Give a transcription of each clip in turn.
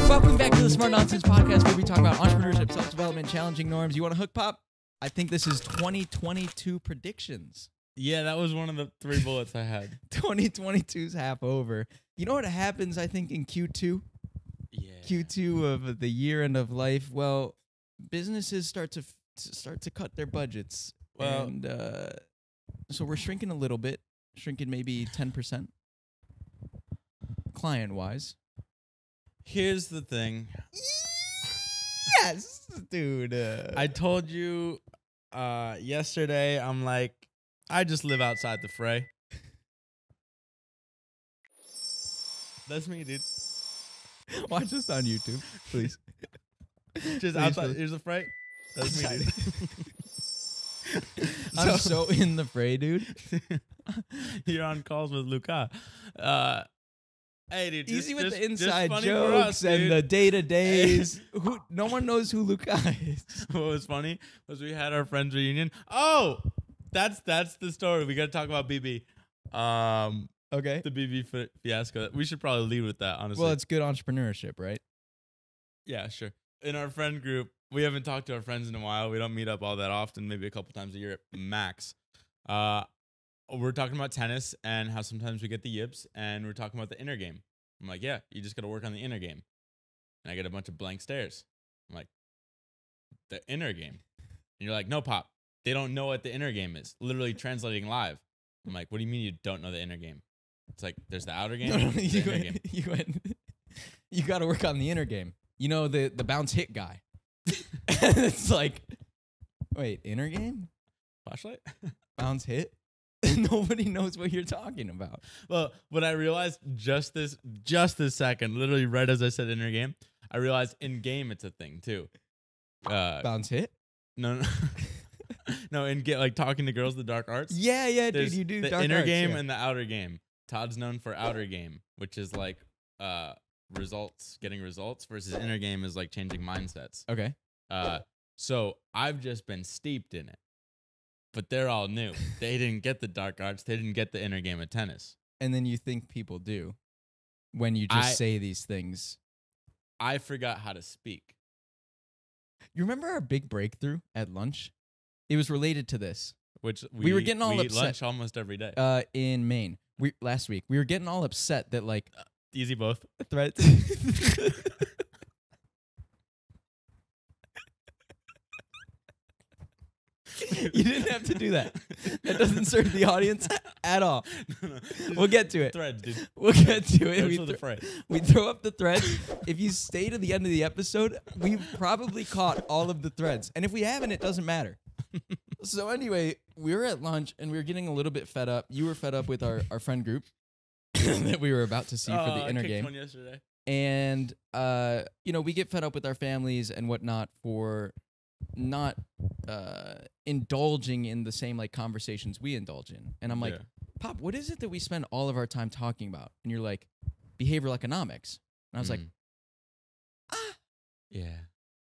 Welcome back to the Smart Nonsense Podcast, where we talk about entrepreneurship, self-development, challenging norms. You want a hook pop? I think this is 2022 predictions. Yeah, that was one of the 3 bullets I had. 2022's half over. You know what happens, I think, in Q2? Yeah. Q2 of the year and of life. Well, businesses start to cut their budgets. Well, and so we're shrinking a little bit, shrinking maybe 10%, client-wise. here's the thing. Yes, dude. I told you yesterday, I'm like, I just live outside the fray. That's me, dude. Watch this on YouTube, please. Just outside. Here's the fray. That's me, dude. I'm so in the fray, dude. You're on calls with Luca. Hey, dude. Easy with the just inside funny jokes for us, and dude. the day-to-days. No one knows who Luca is. What was funny was we had our friends reunion. Oh, that's the story. We got to talk about BB. Okay. The BB fiasco. We should probably lead with that, honestly. Well, it's good entrepreneurship, right? Yeah, sure. In our friend group, we haven't talked to our friends in a while. We don't meet up all that often, maybe a couple times a year at max. We're talking about tennis and how sometimes we get the yips, and we're talking about the inner game. I'm like, yeah, you just got to work on the inner game. And I get a bunch of blank stares. I'm like, the inner game? And you're like, no, Pop, they don't know what the inner game is. Literally translating live. I'm like, what do you mean you don't know the inner game? It's like, there's the outer game, No, the inner game. You got to work on the inner game. You know, the bounce hit guy. It's like, wait, inner game? Flashlight? Bounce hit? Nobody knows what you're talking about. Well, what I realized just this second, literally right as I said inner game, I realized in game it's a thing too. Bounce hit? No. No, in like talking to girls, the dark arts. Yeah, dude, There's you do the dark inner arts, game yeah. and the outer game. Todd's known for outer game, which is like getting results versus inner game is like changing mindsets. Okay. So I've just been steeped in it. But they're all new. They didn't get the dark arts. They didn't get the inner game of tennis. And then you think people do when you just say these things. I forgot how to speak. You remember our big breakthrough at lunch? It was related to this. Which we were getting all eat upset. lunch almost every day. In Maine. Last week. We were getting all upset that like Easy both. threats. You didn't have to do that. That doesn't serve the audience at all. No. We'll get to it. Threads, dude. We'll get to it. Threads for the fray. We throw up the threads. If you stay to the end of the episode, we've probably caught all of the threads. And if we haven't, it doesn't matter. So anyway, we were at lunch and we were getting a little bit fed up. You were fed up with our friend group that we were about to see for the inner I kicked game. one yesterday. And, we get fed up with our families and whatnot for not indulging in the same like conversations we indulge in. And I'm like, Yeah. Pop, what is it that we spend all of our time talking about? And you're like, behavioral economics. And I was like, Yeah.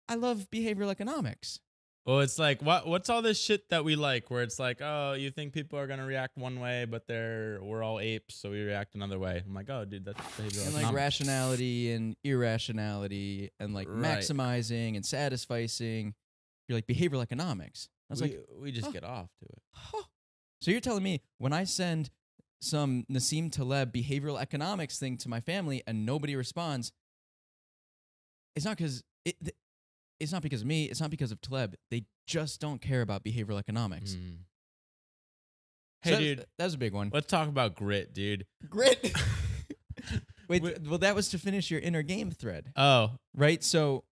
I love behavioral economics. Well, it's like what's all this shit that we like where it's like, oh, you think people are gonna react one way, but we're all apes, so we react another way. I'm like, oh, dude, that's behavioral And economics. like rationality and irrationality and like Right. maximizing and satisficing. You're like behavioral economics. I was like, we just get off to it. So you're telling me when I send some Nassim Taleb behavioral economics thing to my family and nobody responds, it's not because it's not because of me. It's not because of Taleb. They just don't care about behavioral economics. Hey, So dude, that was a big one. let's talk about grit, dude. Grit. Wait, well, that was to finish your inner game thread, Oh, right? So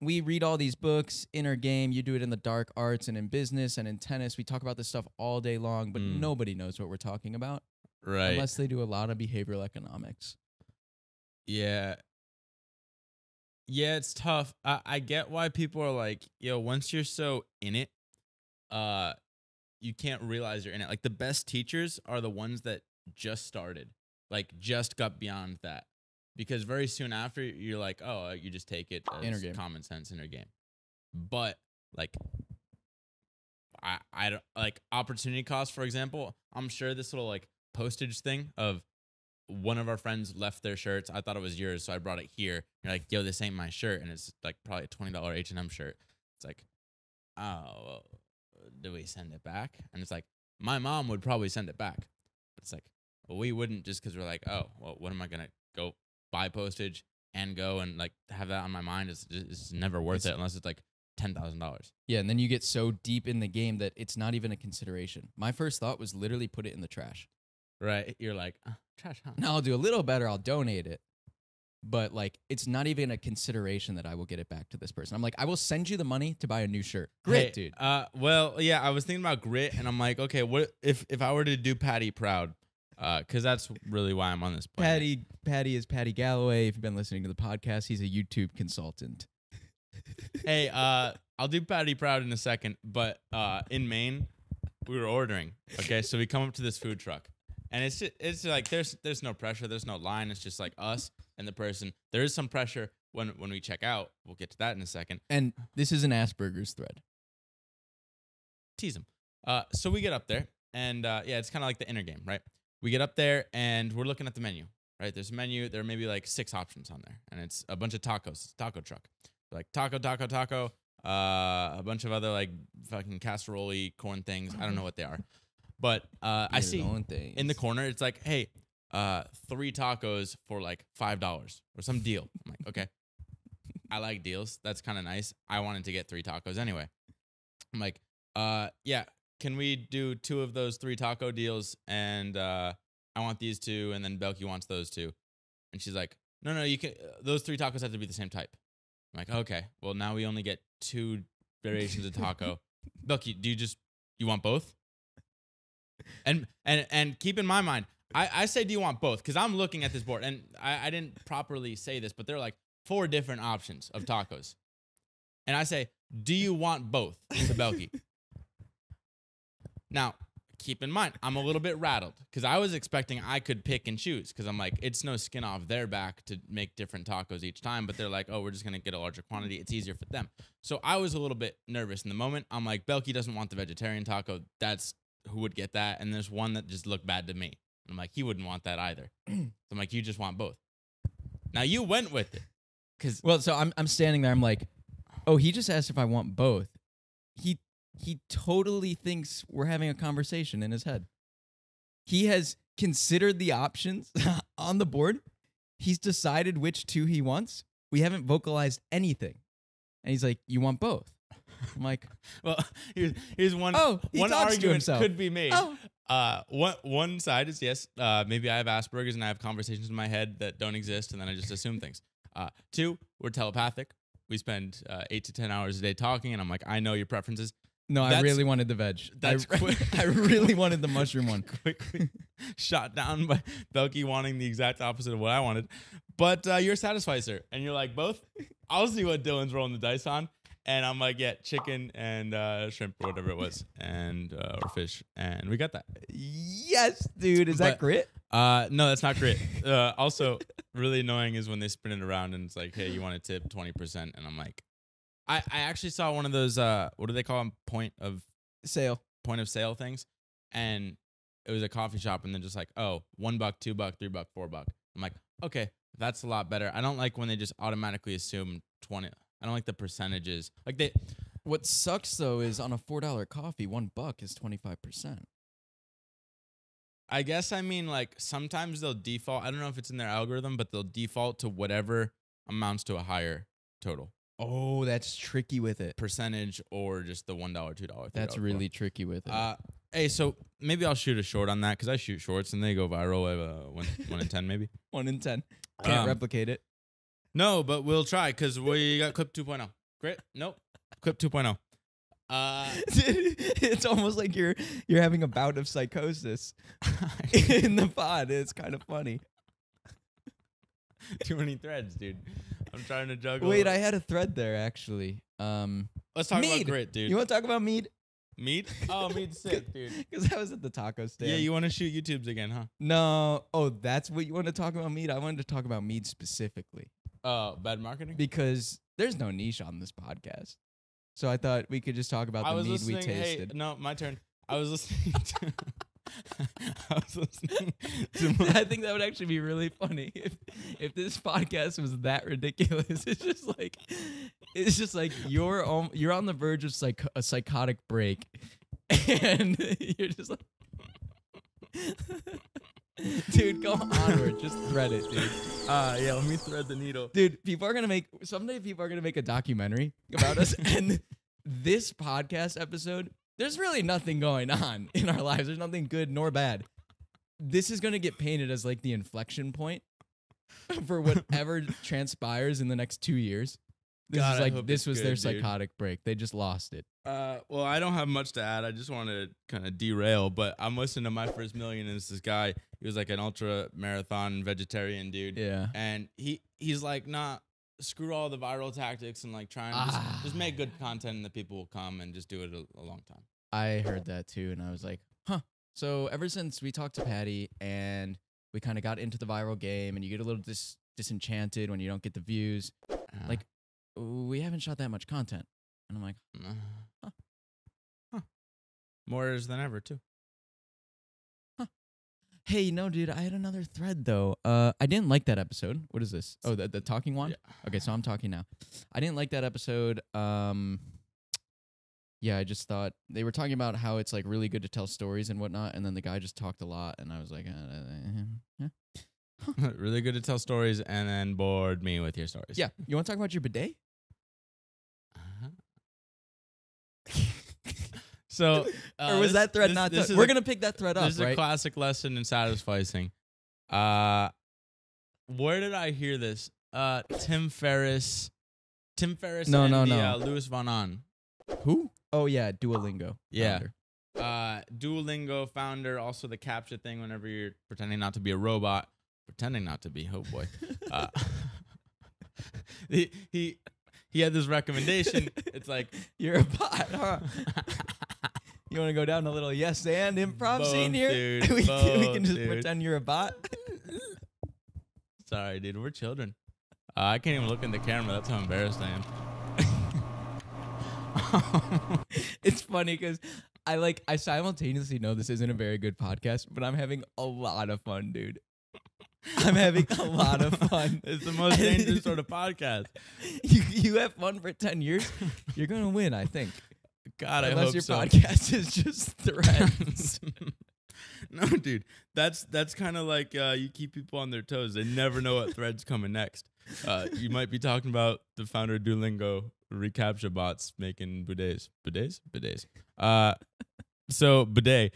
we read all these books, inner game. You do it in the dark arts and in business and in tennis. We talk about this stuff all day long, but nobody knows what we're talking about right. unless they do a lot of behavioral economics. Yeah. Yeah, it's tough. I get why people are like, yo, once you're so in it, you can't realize you're in it. Like the best teachers are the ones that just started, like just got beyond that. Because very soon after, you're like, oh, you just take it as Inner game. common sense inner game. But like, I don't like opportunity cost, for example. I'm sure this little like postage thing of one of our friends left their shirts. I thought it was yours, so I brought it here. You're like, yo, this ain't my shirt, and it's like probably a $20 H&M shirt. It's like, oh, well, do we send it back? And it's like, my mom would probably send it back. But it's like, well, we wouldn't, just because we're like, oh, well, what am I gonna go buy postage and go and like have that on my mind? It's never worth it unless it's like $10,000. Yeah, and then you get so deep in the game that it's not even a consideration. My first thought was literally put it in the trash. Right? You're like, trash, huh? No, I'll do a little better. I'll donate it. But like, it's not even a consideration that I will get it back to this person. I'm like, I will send you the money to buy a new shirt. Grit, dude. Well, yeah, I was thinking about grit, and I'm like, okay, what if I were to do Patty proud? Because that's really why I'm on this point. Patty is Patty Galloway. If you've been listening to the podcast, he's a YouTube consultant. Hey, I'll do Patty proud in a second, but in Maine, we were ordering. Okay, so we come up to this food truck, and it's like there's no pressure, there's no line. It's just like us and the person. There is some pressure when we check out. We'll get to that in a second. And this is an Asperger's thread. Tease him. So we get up there, and yeah, it's kind of like the inner game, right? We get up there, and we're looking at the menu, right? There's a menu. There are maybe like 6 options on there, and it's a bunch of tacos. It's a taco truck. Like taco, a bunch of other like fucking casserole corn things. I don't know what they are, but I see in the corner it's like, hey, 3 tacos for like $5 or some deal. I'm like, okay, I like deals. That's kind of nice. I wanted to get 3 tacos anyway. I'm like, yeah, can we do 2 of those 3 taco deals? And I want these 2, and then Belky wants those 2. And she's like, no, you can. Those 3 tacos have to be the same type. I'm like, okay, well, now we only get 2 variations of taco. Belky, do you want both? And keep in my mind, I say, do you want both? Because I'm looking at this board, and I didn't properly say this, but there are like 4 different options of tacos. And I say, do you want both to Belky? Now, keep in mind, I'm a little bit rattled because I was expecting I could pick and choose because I'm like, it's no skin off their back to make different tacos each time. But they're like, oh, we're just going to get a larger quantity. It's easier for them. So I was a little bit nervous in the moment. I'm like, Belky doesn't want the vegetarian taco. That's who would get that. And there's one that just looked bad to me. I'm like, he wouldn't want that either. So I'm like, you just want both. Now you went with it. So I'm standing there. I'm like, oh, he just asked if I want both. He totally thinks we're having a conversation in his head. He has considered the options on the board. He's decided which 2 he wants. We haven't vocalized anything. And he's like, you want both? I'm like, well, here's one. Oh, one argument could be made. Oh. One side is yes, maybe I have Asperger's and I have conversations in my head that don't exist, and then I just assume things. 2, we're telepathic. We spend 8 to 10 hours a day talking, and I'm like, I know your preferences. No, I really wanted the veg. That's quick. I really wanted the mushroom one. Quickly shot down by Belky wanting the exact opposite of what I wanted. But you're satisfied, sir. And you're like, both? I'll see what Dylan's rolling the dice on. And I'm like, yeah, chicken and shrimp or whatever it was. And or fish. And we got that. Yes, dude. Is that grit? No, that's not grit. Also, really annoying is when they spin it around and it's like, hey, you want to tip 20%. And I'm like, I actually saw one of those, what do they call them? Point of sale things. And it was a coffee shop and then just like, oh, $1, $2, $3, $4. I'm like, okay, that's a lot better. I don't like when they just automatically assume 20. I don't like the percentages. Like what sucks though is on a $4 coffee, $1 is 25%. I guess I mean like sometimes they'll default. I don't know if it's in their algorithm, but they'll default to whatever amounts to a higher total. Oh, that's tricky with it. Percentage or just the $1, $2, $3. That's really tricky with it. Hey, so maybe I'll shoot a short on that because I shoot shorts and they go viral. I have 1 in 10 maybe. 1 in 10. Can't replicate it. No, but we'll try because we got clip 2.0. Great. Nope. Clip 2.0. It's almost like you're having a bout of psychosis in the pod. It's kind of funny. Too many threads, dude. I'm trying to juggle. Wait, I had a thread there actually. Let's talk about grit, dude. You want to talk about mead? Mead? Oh, mead's sick, dude. Because I was at the taco stand. Yeah, you want to shoot YouTubes again, huh? No. Oh, that's what you want to talk about mead? I wanted to talk about mead specifically. Bad marketing? Because there's no niche on this podcast. So I thought we could just talk about the mead we tasted. Hey, no, my turn. I was listening to I was listening to my, I think that would actually be really funny if this podcast was that ridiculous. It's just like you're on the verge of a psychotic break, and you're just like, dude, go onward, just thread it, dude. yeah, let me thread the needle. Dude, someday people are gonna make a documentary about us, and this podcast episode, there's really nothing going on in our lives. There's nothing good nor bad. This is gonna get painted as like the inflection point for whatever transpires in the next 2 years. This was their psychotic break. They just lost it. Well, I don't have much to add. I just want to kind of derail, but I'm listening to My First Million, and it's this guy. He was like an ultra marathon vegetarian dude. Yeah. And he's like, nah, screw all the viral tactics and like try and just make good content, and the people will come and just do it a long time. I heard that too, and I was like, huh. So ever since we talked to Patty and we kind of got into the viral game, and you get a little disenchanted when you don't get the views, like we haven't shot that much content. And I'm like, huh. More than ever too. Huh. Hey, no, dude, I had another thread though. I didn't like that episode. What is this? Oh, the talking one? Yeah. Okay, so I'm talking now. I didn't like that episode. Yeah, I just thought they were talking about how it's like really good to tell stories and whatnot, and then the guy just talked a lot, and I was like, Really good to tell stories, and then bored me with your stories. Yeah, you want to talk about your bidet? So, or was that thread not? We're gonna pick that thread up. This is a classic lesson in satisficing. Where did I hear this? Tim Ferriss. No. Louis Von Ahn. Who? Oh yeah, Duolingo. Yeah. Duolingo founder. Also the CAPTCHA thing. Whenever you're pretending not to be a robot, pretending not to be. Oh boy. He had this recommendation. It's like, you're a bot, huh? You want to go down a little yes and improv scene here? Dude, we can just pretend you're a bot. Sorry, dude. We're children. I can't even look in the camera. That's how embarrassed I am. It's funny because I simultaneously know this isn't a very good podcast, but I'm having a lot of fun, dude. I'm having a lot of fun. It's the most dangerous sort of podcast. You have fun for 10 years, you're gonna win, I think. God, unless I hope your so. podcast is just threads. No, dude, that's kind of like you keep people on their toes. They never know what thread's coming next. You might be talking about the founder of Duolingo recaptcha bots making bidets. So bidet,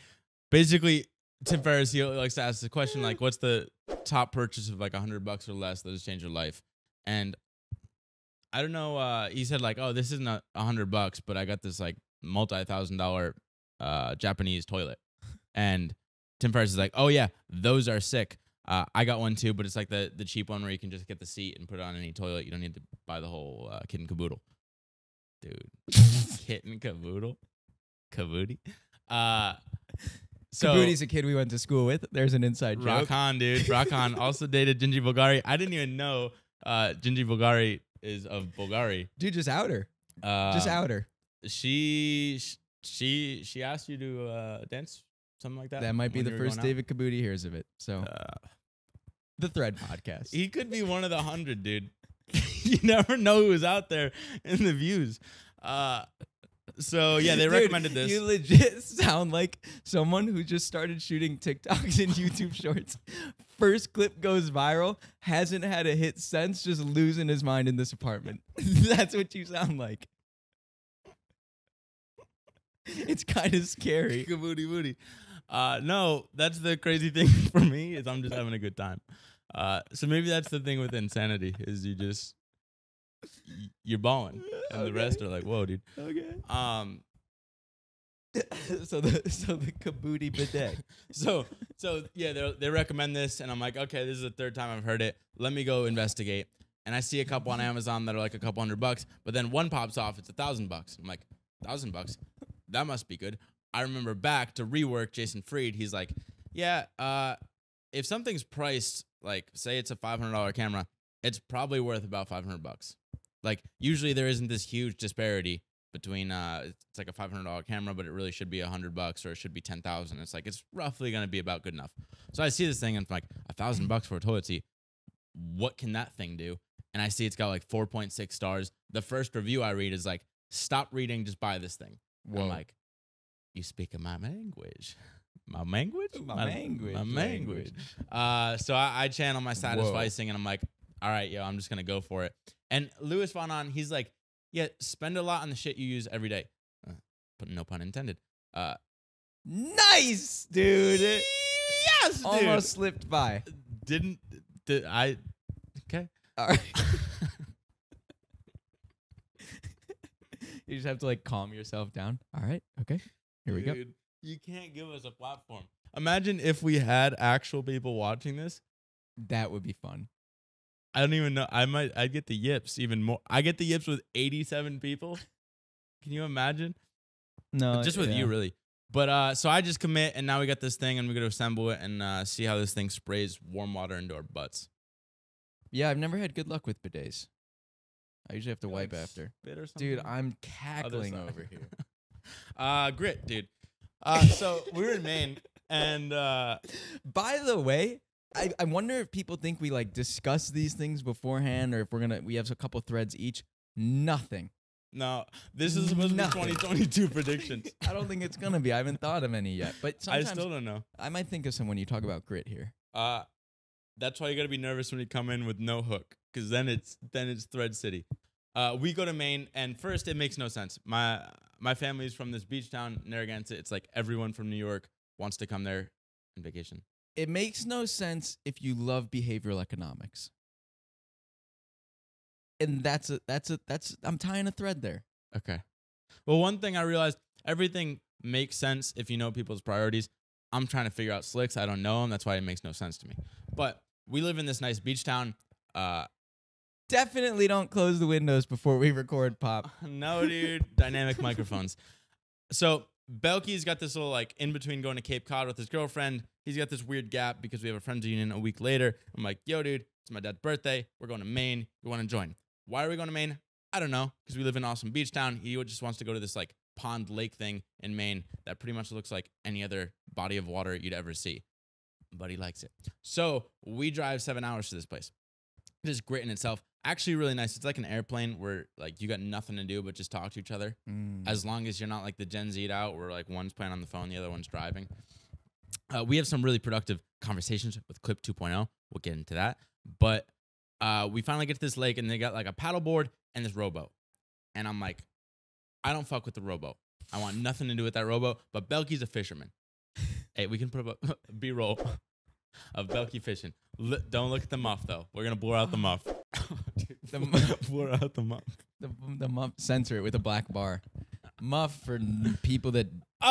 basically, Tim Ferriss, he likes to ask the question like, "What's the top purchase of like $100 or less that has changed your life?" And I don't know. He said like, "Oh, this isn't $100, but I got this like multi-$1,000 Japanese toilet." And Tim Ferriss is like, "Oh yeah, those are sick. I got one too, but it's like the cheap one where you can just get the seat and put it on any toilet. You don't need to buy the whole kit and caboodle." Dude, kit and caboodle, kabooty. So Kabooty's a kid we went to school with. There's an inside joke. Rock on, dude. Rock on. Also dated Gingy Bulgari. I didn't even know Gingy Bulgari is of Bulgari. Dude, just out her. Just out her. She asked you to dance, something like that. That might be the first David Kabooty hears of it. So the Thread podcast. He could be one of the 100, dude. You never know who's out there in the views. So yeah, they recommended this. You legit sound like someone who just started shooting TikToks and YouTube shorts. First clip goes viral, hasn't had a hit since, just losing his mind in this apartment. That's what you sound like. It's kind of scary. Kabooty booty. No, that's the crazy thing for me is I'm just having a good time. So maybe that's the thing with insanity is you're balling and the rest are like, whoa, dude. Okay. So the Kabooty bidet. So yeah, they recommend this, and I'm like, okay, this is the third time I've heard it. Let me go investigate. And I see a couple on Amazon that are like a couple $100, but then one pops off, it's $1,000. I'm like, $1,000? That must be good. I remember back to rework Jason Fried. He's like, yeah, if something's priced, like say it's a $500 camera, it's probably worth about $500. Like usually there isn't this huge disparity between it's like a $500 camera, but it really should be $100 or it should be 10,000. It's like it's roughly gonna be about good enough. So I see this thing and I'm like $1,000 for a toilet seat. What can that thing do? And I see it's got like 4.6 stars. The first review I read is like, stop reading, just buy this thing. I'm like, you speak my language. My language? My language. My language. So I channel my satisficing and I'm like, all right, yo, I'm just going to go for it. And Louis Von On, he's like, yeah, spend a lot on the shit you use every day. But no pun intended. Nice, dude. Yes, dude. Almost slipped by. Okay. All right. You just have to like calm yourself down. All right. Okay. Here we go. You can't give us a platform. Imagine if we had actual people watching this. That would be fun. I don't even know. I'd get the yips even more. I get the yips with 87 people. Can you imagine? No. Just with you, really. But so I just commit, and now we got this thing, and we're going to assemble it and see how this thing sprays warm water into our butts. Yeah, I've never had good luck with bidets. I usually have to wipe after. Dude, I'm cackling over here. Grit, dude. So we were in Maine, and by the way, I wonder if people think we like discuss these things beforehand, or if we have a couple threads each. Nothing. No, this is supposed to be 2022 predictions. I don't think it's gonna be. I haven't thought of any yet, but I still don't know. I might think of some when you talk about grit here. That's why you gotta be nervous when you come in with no hook, because then it's Thread City. We go to Maine, and first it makes no sense. My family's from this beach town, Narragansett. It's like everyone from New York wants to come there on vacation. It makes no sense if you love behavioral economics. And that's I'm tying a thread there. Okay. Well, one thing I realized, everything makes sense if you know people's priorities. I'm trying to figure out slicks. I don't know them. That's why it makes no sense to me. But we live in this nice beach town. Definitely don't close the windows before we record, Pop. No, dude. Dynamic microphones. So Belky's got this little like in between going to Cape Cod with his girlfriend. He's got this weird gap because we have a friends reunion a week later. I'm like, yo, dude, it's my dad's birthday. We're going to Maine. We want to join. Why are we going to Maine? I don't know. Because we live in an awesome beach town. He just wants to go to this like pond lake thing in Maine that pretty much looks like any other body of water you'd ever see. But he likes it. So we drive 7 hours to this place. Just grit in itself. Actually really nice. It's like an airplane where like you got nothing to do but just talk to each other. As long as you're not like the Gen Z out where like one's playing on the phone, the other one's driving. We have some really productive conversations with Clip 2.0. We'll get into that. But we finally get to this lake and they got like a paddleboard and this rowboat. And I'm like, I don't fuck with the rowboat. I want nothing to do with that rowboat. But Belky's a fisherman. Hey, we can put up a B-roll of Belky fishing. Don't look at the muff, though. We're going to blur out the muff. Blur out the muff. The muff, censor it with a black bar. Muff, for people that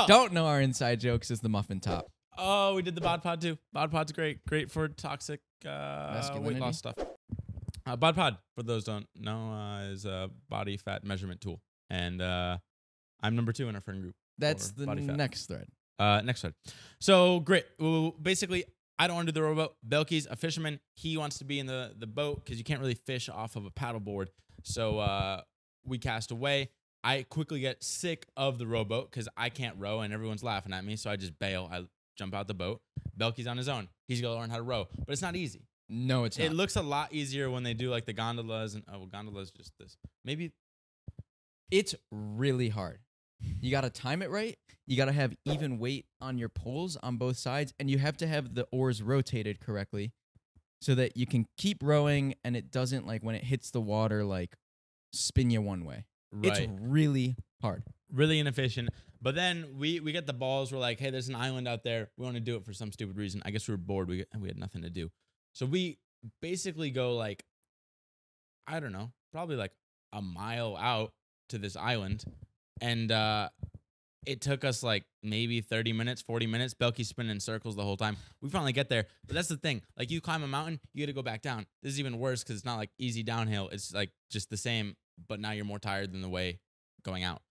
don't know our inside jokes, is the muffin top. Oh, we did the Bod Pod, too. Bod Pod's great. Great for toxic weight loss stuff. Bod Pod, for those who don't know, is a body fat measurement tool. And I'm number 2 in our friend group. That's the next thread. Next thread. So, grit. Basically, I don't want to do the rowboat. Belky's a fisherman. He wants to be in the boat because you can't really fish off of a paddleboard. So we cast away. I quickly get sick of the rowboat because I can't row and everyone's laughing at me. So I just bail. I jump out the boat. Belky's on his own. He's going to learn how to row. But it's not easy. No, it's not. It looks a lot easier when they do like the gondolas. And gondolas just this. Maybe. It's really hard. You got to time it right. You got to have even weight on your poles on both sides. And you have to have the oars rotated correctly so that you can keep rowing and it doesn't, like, when it hits the water, like, spin you one way. Right. It's really hard. Really inefficient. But then we get the balls. We're like, hey, there's an island out there. We want to do it for some stupid reason. I guess we were bored. We had nothing to do. So we basically go, like, I don't know, probably like a mile out to this island. And it took us like maybe 30 minutes, 40 minutes. Belky's spinning in circles the whole time. We finally get there. But that's the thing. Like, you climb a mountain, you got to go back down. This is even worse because it's not like easy downhill. It's like just the same, but now you're more tired than the way going out.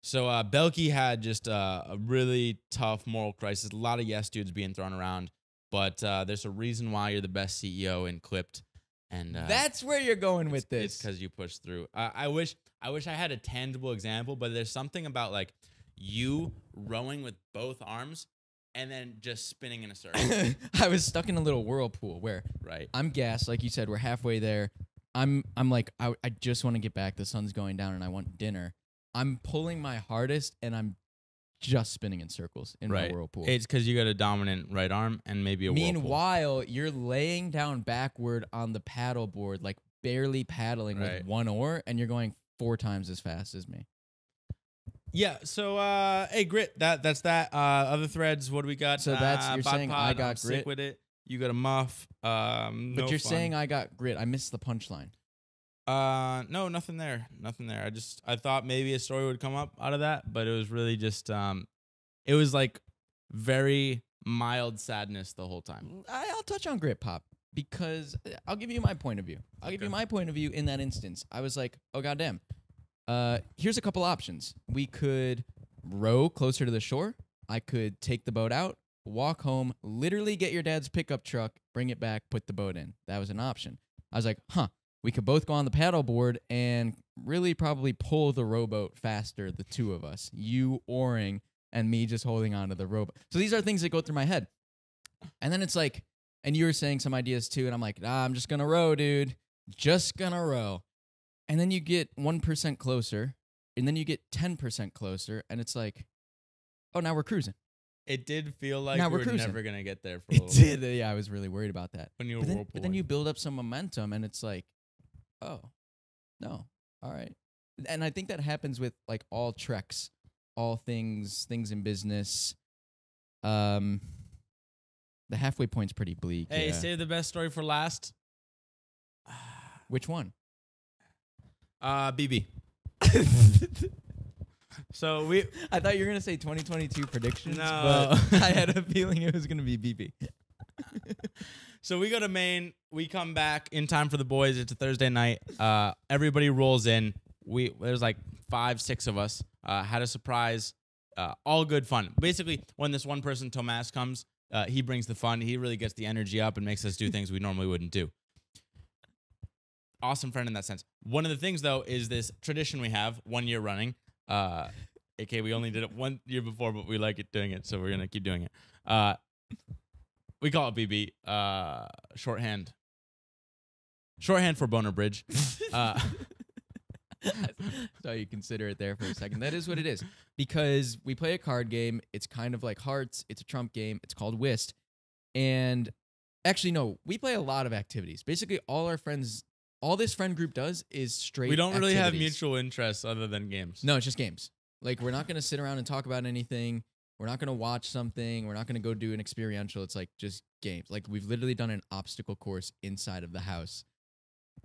So Belky had just a really tough moral crisis. A lot of yes dudes being thrown around. But there's a reason why you're the best CEO in Clipped. And that's where you're going with this. It's because you pushed through. I wish I wish I had a tangible example, but there's something about like you rowing with both arms and then just spinning in a circle. I was stuck in a little whirlpool where Right. I'm gassed, like you said, we're halfway there. I'm like, I just want to get back. The sun's going down and I want dinner. I'm pulling my hardest and I'm just spinning in circles in my whirlpool. It's because you got a dominant right arm and maybe a whirlpool. Meanwhile, you're laying down backward on the paddle board, like barely paddling with one oar, and you're going 4 times as fast as me. Yeah, so hey, Grit, that's that. Other threads, what do we got? So that's you're Bod saying Pod, I got I'm sick Grit with it. You got a muff. but you're saying I got Grit. I missed the punchline. No, nothing there. Nothing there. I thought maybe a story would come up out of that, but it was really just it was like very mild sadness the whole time. I'll touch on Grit Pop because I'll give you my point of view. I'll give you my point of view in that instance. I was like, oh goddamn. Here's a couple options. We could row closer to the shore. I could take the boat out, walk home, literally get your dad's pickup truck, bring it back, put the boat in. That was an option. I was like, we could both go on the paddleboard and really probably pull the rowboat faster, the two of us. You oaring and me just holding on to the rowboat. So these are things that go through my head. And then it's like, and you were saying some ideas too, and I'm like, I'm just going to row, dude. Just going to row. And then you get 1% closer, and then you get 10% closer, and it's like, oh, now we're cruising. It did feel like now we were cruising. never going to get there for a It little bit. did. Yeah, I was really worried about that. When you were But then you build up some momentum, and it's like, oh, no, all right. And I think that happens with like all treks, all things in business. The halfway point's pretty bleak. Hey, yeah. save the best story for last. Which one? BB. So I thought you were gonna say 2022 predictions, No. but I had a feeling it was gonna be BB. So we go to Maine. We come back in time for the boys. It's a Thursday night. Everybody rolls in. There's like 5-6 of us. Had a surprise. All good fun. Basically, when this one person, Tomas, comes, he brings the fun. He really gets the energy up and makes us do things we normally wouldn't do. Awesome friend in that sense. One of the things, though, is this tradition we have 1 year running. AKA, we only did it 1 year before, but we like it doing it, so we're going to keep doing it. We call it BB. Shorthand. Shorthand for Boner Bridge. So you consider it there for a second. That is what it is. Because we play a card game. It's kind of like Hearts. It's a trump game. It's called Whist. And actually, no, we play a lot of activities. Basically, all this friend group does is straight We don't really have activities. mutual interests other than games. No, it's just games. Like, we're not going to sit around and talk about anything. We're not going to watch something. We're not going to go do an experiential. It's like just games. Like, we've literally done an obstacle course inside of the house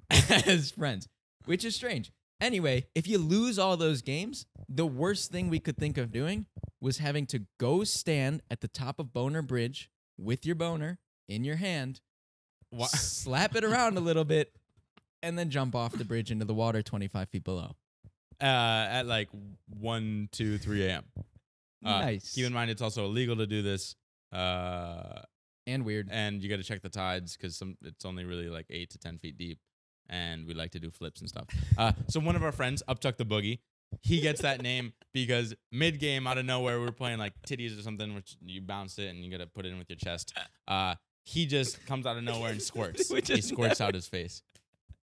as friends, which is strange. Anyway, if you lose all those games, the worst thing we could think of doing was having to go stand at the top of Boner Bridge with your boner in your hand, slap it around a little bit, and then jump off the bridge into the water 25 feet below. At like 1, 2, 3 a.m. Nice. Keep in mind, it's also illegal to do this. And weird. And you got to check the tides because it's only really like 8 to 10 feet deep. And we like to do flips and stuff. So one of our friends, Uptuck the Boogie, he gets that name because mid-game, out of nowhere, we were playing like titties or something, which you bounce it and you got to put it in with your chest. He just comes out of nowhere and squirts. He squirts out his face.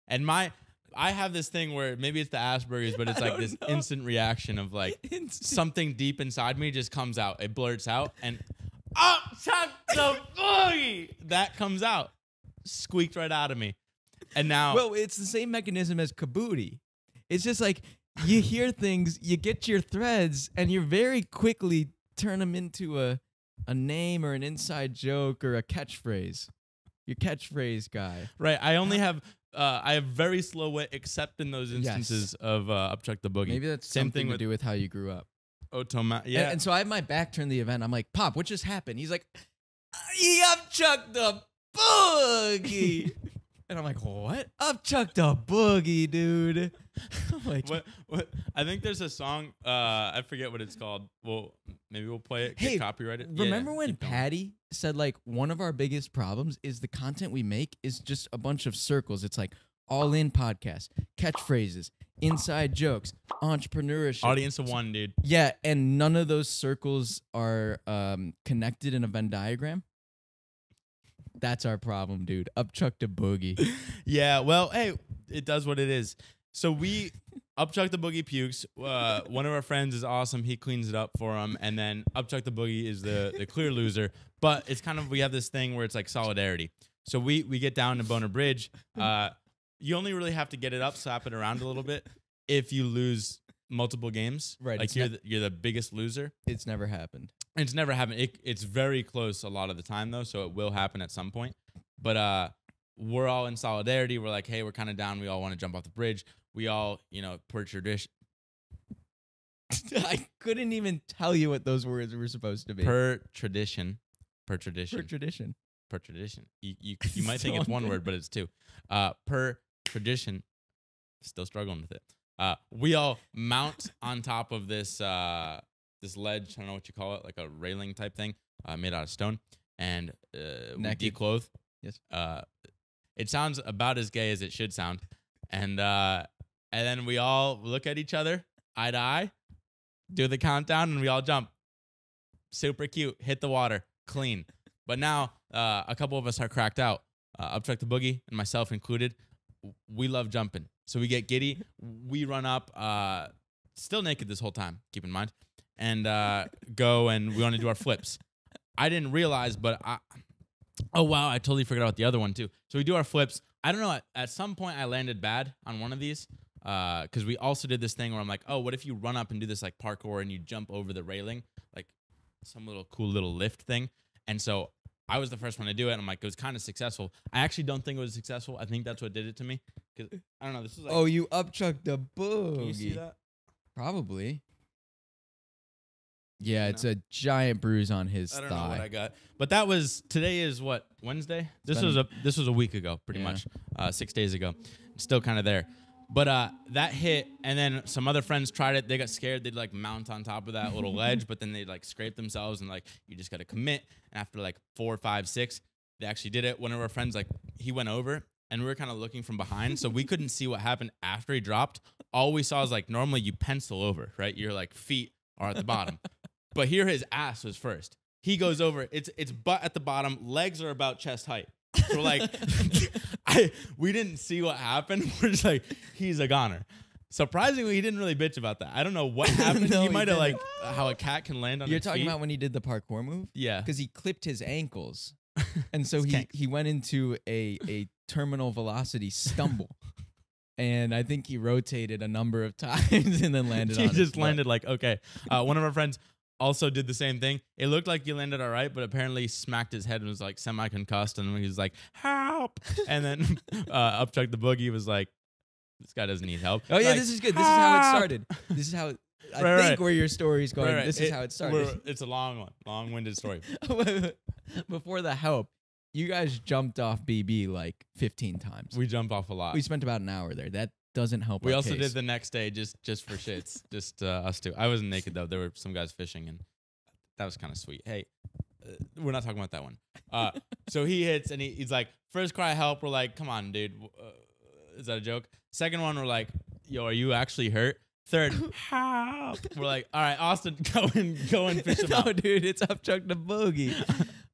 And I have this thing where maybe it's the Asperger's, but it's like this instant reaction of like something deep inside me just comes out. It blurts out and Uptuck the Boogie! That comes out. Squeaked right out of me. And now, well, it's the same mechanism as Kabooti. It's just like you hear things, you get your threads, and you very quickly turn them into a name or an inside joke or a catchphrase. Your catchphrase guy. Right. I only have I have very slow wit, except in those instances of Upchuck the Boogie. Maybe that's Same something thing to with do with how you grew up. Otoma. Yeah. And so I have my back turned to the event. I'm like, Pop, what just happened? He's like, he Upchuck the Boogie. And I'm like, what? Upchuck the Boogie, dude. I'm like, what? I think there's a song. I forget what it's called. Well, maybe we'll play it. Hey, get copyrighted. Remember when Patty said like one of our biggest problems is the content we make is just a bunch of circles. It's like All In podcast, catchphrases, inside jokes, entrepreneurship. Audience of one, dude. Yeah, and none of those circles are connected in a Venn diagram. That's our problem, dude. Upchuck to boogie. Yeah, well, hey, it does what it is. So we Upchuck the Boogie pukes. One of our friends is awesome. He cleans it up for him. And then Upchuck the Boogie is the clear loser. But it's kind of, we have this thing where it's like solidarity. So we get down to Boner Bridge. You only really have to get it up, slap it around a little bit if you lose multiple games. Right. Like you're the biggest loser. It's never happened. It's never happened. It's very close a lot of the time, though, so it will happen at some point. But we're all in solidarity. We're like, hey, we're kind of down. We all want to jump off the bridge. We all, per tradition. I couldn't even tell you what those words were supposed to be. Per tradition. Per tradition. Per tradition. Per tradition. You might think it's one word, but it's two. Per tradition. Still struggling with it. We all mount on top of this this ledge, I don't know what you call it, like a railing type thing, made out of stone, and we declothe. Yes. It sounds about as gay as it should sound, and then we all look at each other, eye to eye, do the countdown, and we all jump. Super cute. Hit the water. Clean. But now a couple of us are cracked out. Upchuck the Boogie, and myself included. We love jumping. So we get giddy. We run up, still naked this whole time, keep in mind, and go, and we want to do our flips. I didn't realize, but oh, wow, I totally forgot about the other one, too. So we do our flips. I don't know. At some point, I landed bad on one of these because we also did this thing where I'm like, oh, what if you run up and do this like parkour and you jump over the railing, like some cool little lift thing. And so I was the first one to do it, and I'm like, it was kind of successful. I actually don't think it was successful. I think that's what did it to me. Because I don't know. This is like, oh, you upchucked the boogie. Can you see that? Probably. Yeah, it's a giant bruise on his thigh. I don't know what I got. But today is what, Wednesday? This was a week ago, pretty much, 6 days ago. Still kind of there. But that hit, and then some other friends tried it. They got scared. They'd like mount on top of that little ledge, but then they'd like scrape themselves, and like you just got to commit. And after like 4, 5, 6, they actually did it. One of our friends, like, he went over, and we were kind of looking from behind, so we couldn't see what happened after he dropped. All we saw is like normally you pencil over, right? Your like feet are at the bottom. But here his ass was first. He goes over. It's butt at the bottom. Legs are about chest height. So like, we didn't see what happened. We're just like, he's a goner. Surprisingly, he didn't really bitch about that. I don't know what happened. No, he might have like how a cat can land on You're its talking feet. about when he did the parkour move? Yeah. Because he clipped his ankles. And so Skank. he went into a terminal velocity stumble. And I think he rotated a number of times and then landed on He his just butt. landed like, okay. One of our friends also did the same thing. It looked like he landed all right, but apparently smacked his head and was like semi-concussed, and he was like, help. And then Upchuck the Boogie was like, this guy doesn't need help. Oh, yeah, Like, this is good. This is how it started. This is how I Right, think right. where your story's going. Right, This is how it started. It's a long one, long-winded story. Before the help, you guys jumped off BB like 15 times. We jumped off a lot. We spent about an hour there. That doesn't help. We our also case. did the next day just for shits, just us two. I wasn't naked though. There were some guys fishing, and that was kind of sweet. Hey, we're not talking about that one. So he hits, and he's like, first cry help. We're like, come on, dude. Is that a joke? Second one, we're like, yo, are you actually hurt? Third, help. We're like, all right, Austin, go and fish him No, out. dude, it's Upchuck the Boogie.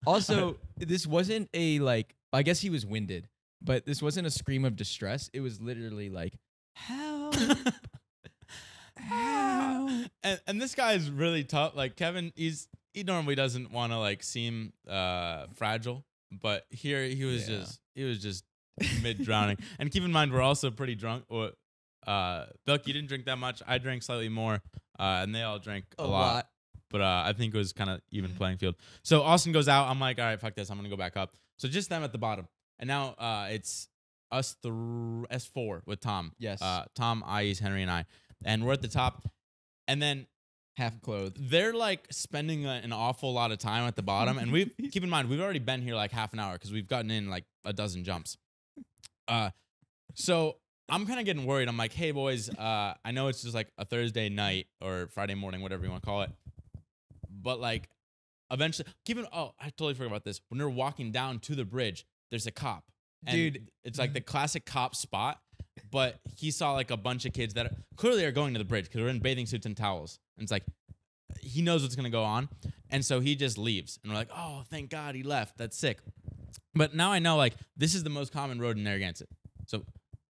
Also, this wasn't a like. I guess he was winded, but this wasn't a scream of distress. It was literally like, help, help. And this guy is really tough. Like Kevin, he normally doesn't want to like seem fragile, but here he was just mid drowning. And keep in mind, we're also pretty drunk. Belk, you didn't drink that much. I drank slightly more, and they all drank a lot. But I think it was kind of even playing field. So Austin goes out. I'm like, all right, fuck this. I'm gonna go back up. So just them at the bottom, and now it's us S4 with Tom. Yes. Tom, Ies, Henry, and I, and we're at the top, and then Half clothed. they're like spending an awful lot of time at the bottom, and we keep in mind we've already been here like half an hour because we've gotten in like a dozen jumps. So I'm kind of getting worried. I'm like, hey boys, I know it's just like a Thursday night or Friday morning, whatever you want to call it, but like eventually, I totally forgot about this. When we're walking down to the bridge, there's a cop. And Dude. it's like the classic cop spot. but he saw like a bunch of kids that clearly are going to the bridge because we're in bathing suits and towels. And it's like, he knows what's going to go on. And so he just leaves. And we're like, oh, thank God he left. That's sick. But now I know, like, this is the most common road in Narragansett. So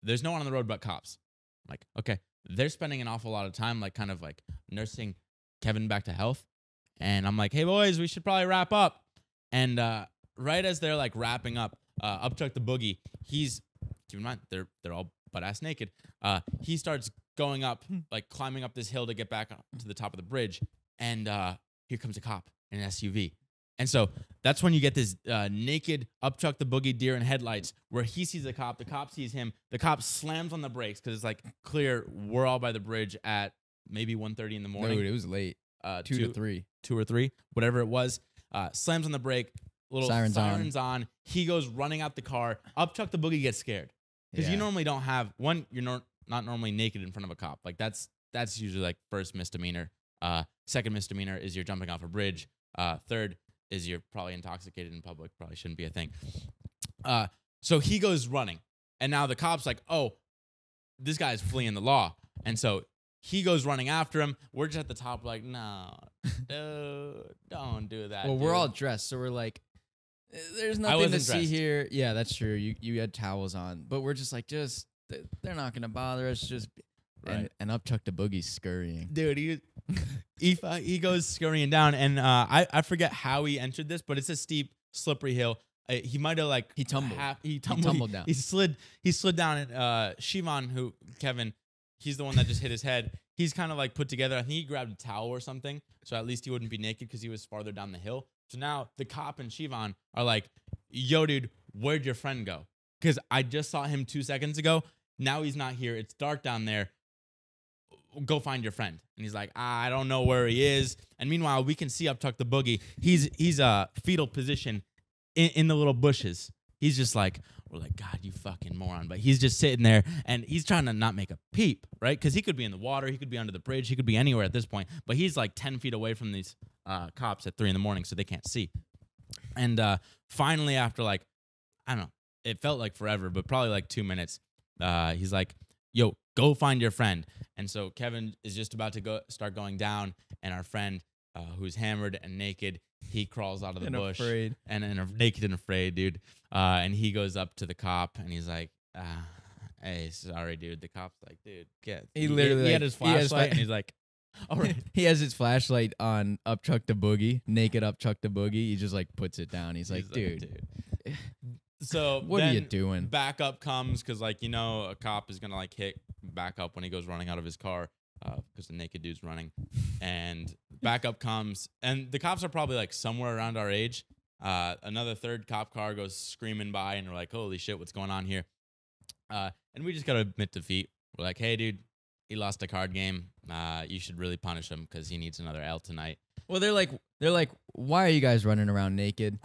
there's no one on the road but cops. I'm like, okay, they're spending an awful lot of time, like, kind of like nursing Kevin back to health. And I'm like, hey, boys, we should probably wrap up. And right as they're, like, wrapping up, Upchuck the Boogie, keep in mind, they're all butt-ass naked. He starts going up, like, climbing up this hill to get back to the top of the bridge. And here comes a cop in an SUV. And so that's when you get this naked Upchuck the Boogie deer in headlights where he sees the cop sees him, the cop slams on the brakes because it's like clear we're all by the bridge at maybe 1:30 in the morning. Dude, it was late. 2 to 3. 2 or 3, whatever it was. Slams on the brake, little sirens on. He goes running out the car. Upchuck the Boogie gets scared because you normally don't have one. You're not normally naked in front of a cop. Like that's usually like first misdemeanor. Second misdemeanor is you're jumping off a bridge. Third is you're probably intoxicated in public. Probably shouldn't be a thing. So he goes running. And now the cop's like, oh, this guy's fleeing the law. And so he goes running after him. We're just at the top like, no, dude, don't do that. Well, dude. we're all dressed. So we're like, there's nothing to see here. Yeah, that's true. You had towels on. But we're just like, they're not going to bother us. Just right. And Upchuck the Boogie's scurrying. Dude, he goes scurrying down, and I forget how he entered this, but it's a steep, slippery hill. He might have like he tumbled down. He slid down. And Siobhan, Kevin, he's the one that just hit his head. He's kind of like put together. I think he grabbed a towel or something, so at least he wouldn't be naked because he was farther down the hill. So now the cop and Siobhan are like, "Yo, dude, where'd your friend go? Because I just saw him 2 seconds ago. Now he's not here. It's dark down there. Go find your friend." And he's like, I don't know where he is. And meanwhile, we can see Upchuck the Boogie. He's a fetal position in the little bushes. He's just like, we're like, God, you fucking moron. But he's just sitting there, and he's trying to not make a peep, right? Because he could be in the water. He could be under the bridge. He could be anywhere at this point. But he's like 10 feet away from these cops at 3 a.m, so they can't see. And finally, after like, I don't know, it felt like forever, but probably like 2 minutes, he's like, yo, go find your friend. And so Kevin is just about to start going down, and our friend, who's hammered and naked, he crawls out of the bush afraid. And naked and afraid, dude. And he goes up to the cop, and he's like, hey, sorry, dude. The cop's like, dude, get. He had his flashlight, and he's like, all right. He has his flashlight on Upchuck the Boogie, naked Upchuck the Boogie. He just like puts it down. He's like, dude. So what are you doing? Backup comes because, like, a cop is gonna like hit back up when he goes running out of his car because the naked dude's running, and backup comes, and the cops are probably like somewhere around our age. Another third cop car goes screaming by, and we're like, holy shit, what's going on here? And we just gotta admit defeat. We're like, hey, dude, he lost a card game. You should really punish him because he needs another L tonight. Well, they're like, why are you guys running around naked?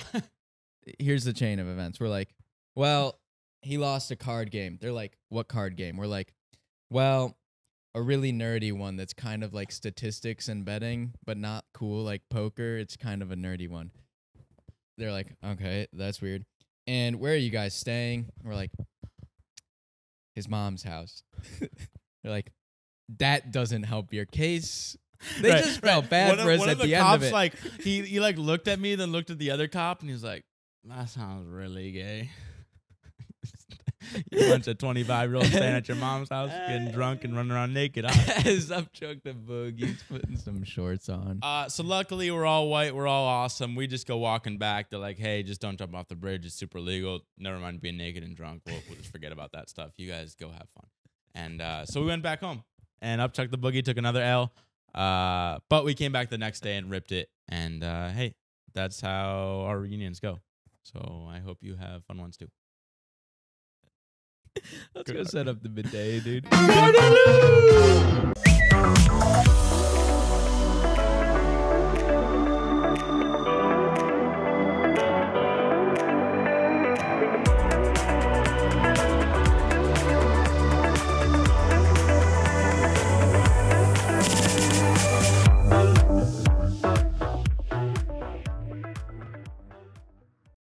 Here's the chain of events. We're like, well, he lost a card game. They're like, what card game? We're like, well, a really nerdy one that's kind of like statistics and betting, but not cool like poker. It's kind of a nerdy one. They're like, okay, that's weird. And where are you guys staying? We're like, his mom's house. They're like, that doesn't help your case. They just felt bad for us at the end of it. Like, he like looked at me, then looked at the other cop, and he was like, that sounds really gay. You bunch of 25-year-olds staying at your mom's house, getting drunk and running around naked. As Upchuck the Boogie's putting some shorts on. So luckily, we're all white. We're all awesome. We just go walking back. They're like, hey, just don't jump off the bridge. It's super legal. Never mind being naked and drunk. We'll just forget about that stuff. You guys go have fun. And so we went back home. And Upchuck the Boogie took another L. But we came back the next day and ripped it. And hey, that's how our reunions go. So I hope you have fun ones too. Let's go set up the bidet, dude.